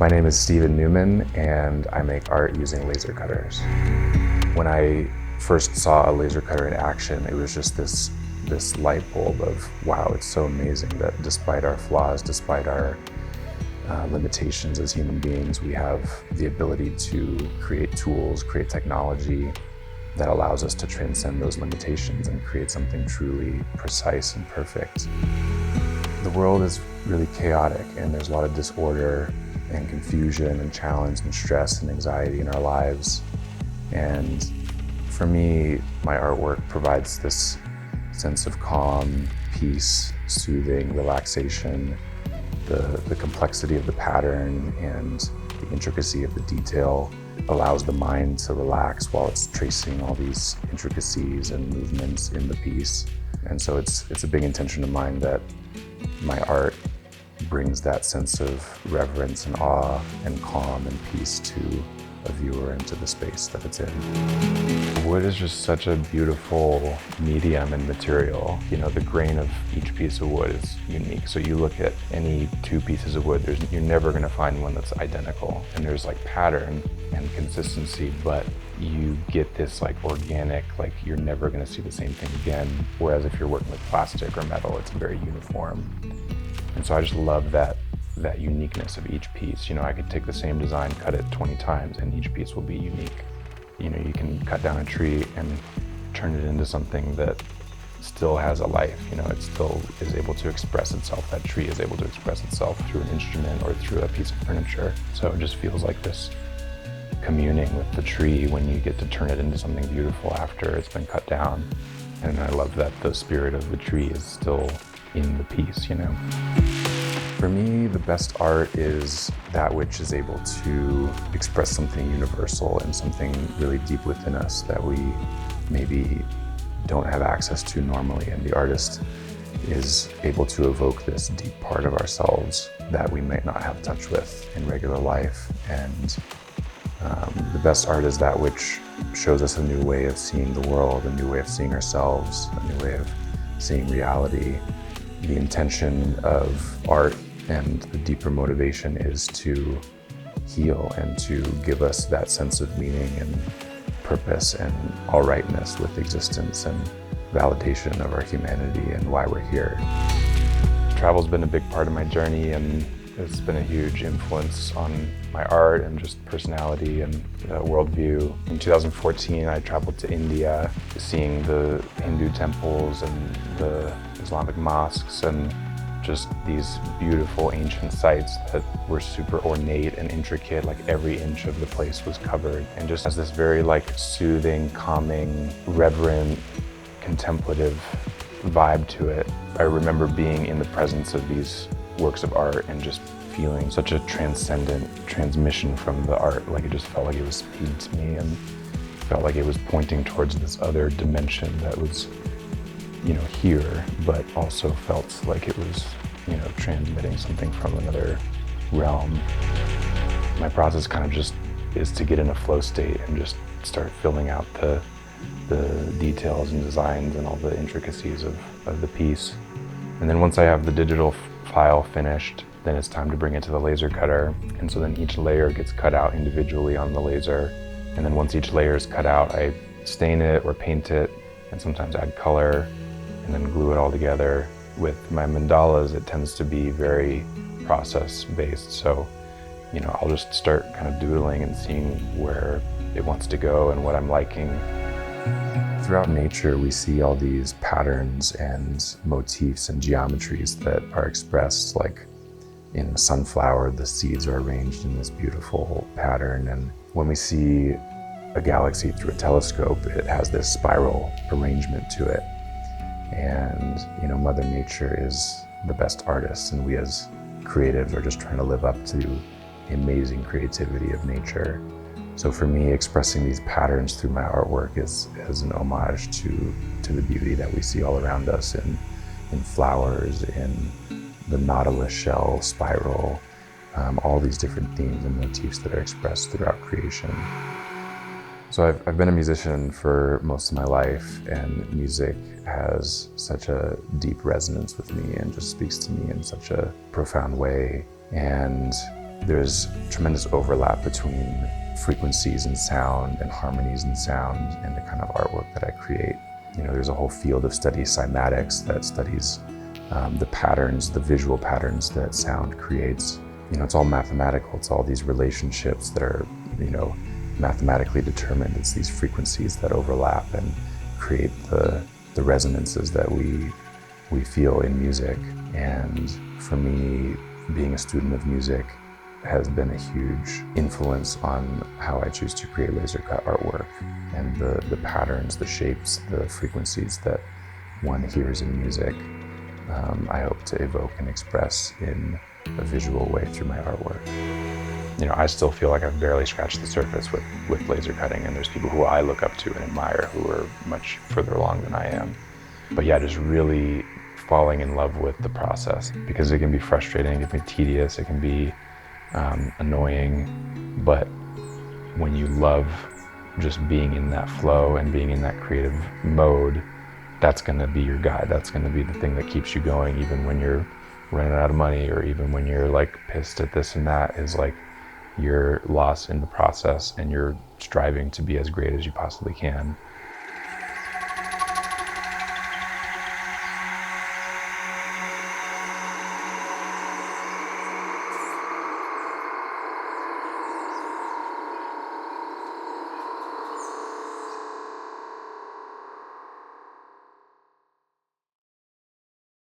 My name is Newman, and I make art using laser cutters. When I first saw a laser cutter in action, it was just this light bulb of, wow, it's so amazing that despite our flaws, despite our limitations as human beings, we have the ability to create tools, create technology that allows us to transcend those limitations and create something truly precise and perfect. The world is really chaotic, and there's a lot of disorder and confusion and challenge and stress and anxiety in our lives. And for me, my artwork provides this sense of calm, peace, soothing, relaxation. The complexity of the pattern and the intricacy of the detail allows the mind to relax while it's tracing all these intricacies and movements in the piece. And so it's a big intention of mine that my art brings that sense of reverence and awe and calm and peace to a viewer and to the space that it's in. Wood is just such a beautiful medium and material. You know, the grain of each piece of wood is unique. So you look at any two pieces of wood, you're never gonna find one that's identical. And there's like pattern and consistency, but you get this like organic, like you're never gonna see the same thing again. Whereas if you're working with plastic or metal, it's very uniform. And so I just love that uniqueness of each piece. You know, I could take the same design, cut it 20 times, and each piece will be unique. You know, you can cut down a tree and turn it into something that still has a life. You know, it still is able to express itself. That tree is able to express itself through an instrument or through a piece of furniture. So it just feels like this communing with the tree when you get to turn it into something beautiful after it's been cut down. And I love that the spirit of the tree is still in the piece, you know. For me, the best art is that which is able to express something universal and something really deep within us that we maybe don't have access to normally. And the artist is able to evoke this deep part of ourselves that we might not have touch with in regular life. And the best art is that which shows us a new way of seeing the world, a new way of seeing ourselves, a new way of seeing reality. The intention of art and the deeper motivation is to heal and to give us that sense of meaning and purpose and all rightness with existence and validation of our humanity and why we're here. Travel's been a big part of my journey, and it's been a huge influence on my art and just personality and worldview. In 2014, I traveled to India, seeing the Hindu temples and the Islamic mosques and just these beautiful ancient sites that were super ornate and intricate, like every inch of the place was covered, and just has this very like soothing, calming, reverent, contemplative vibe to it. I remember being in the presence of these works of art and just feeling such a transcendent transmission from the art. Like it just felt like it was speaking to me and felt like it was pointing towards this other dimension that was, you know, here, but also felt like it was, you know, transmitting something from another realm. My process kind of just is to get in a flow state and just start filling out the details and designs and all the intricacies of the piece. And then once I have the digital file finished, then it's time to bring it to the laser cutter. And so then each layer gets cut out individually on the laser. And then once each layer is cut out, I stain it or paint it and sometimes add color and then glue it all together. With my mandalas, it tends to be very process-based. So, you know, I'll just start kind of doodling and seeing where it wants to go and what I'm liking. Throughout nature, we see all these patterns and motifs and geometries that are expressed, like in the sunflower, the seeds are arranged in this beautiful pattern. And when we see a galaxy through a telescope, it has this spiral arrangement to it. And, you know, Mother Nature is the best artist, and we as creatives are just trying to live up to the amazing creativity of nature. So for me, expressing these patterns through my artwork is an homage to the beauty that we see all around us in flowers, in the nautilus shell spiral, all these different themes and motifs that are expressed throughout creation. So I've been a musician for most of my life, and music has such a deep resonance with me and just speaks to me in such a profound way. And There's tremendous overlap between frequencies and sound and harmonies and sound and the kind of artwork that I create. There's a whole field of study, cymatics, that studies the patterns, the visual patterns that sound creates. It's all mathematical. It's all these relationships that are, mathematically determined. It's these frequencies that overlap and create the resonances that we feel in music. And for me, being a student of music has been a huge influence on how I choose to create laser cut artwork, and the patterns, the shapes, the frequencies that one hears in music, I hope to evoke and express in a visual way through my artwork. I still feel like I've barely scratched the surface with laser cutting, and there's people who I look up to and admire who are much further along than I am. But yeah, just really falling in love with the process, because it can be frustrating, it can be tedious, it can be annoying, but when you love just being in that flow and being in that creative mode, that's going to be your guide. That's going to be the thing that keeps you going, even when you're running out of money, or even when you're like pissed at this and that. Is like you're lost in the process and you're striving to be as great as you possibly can.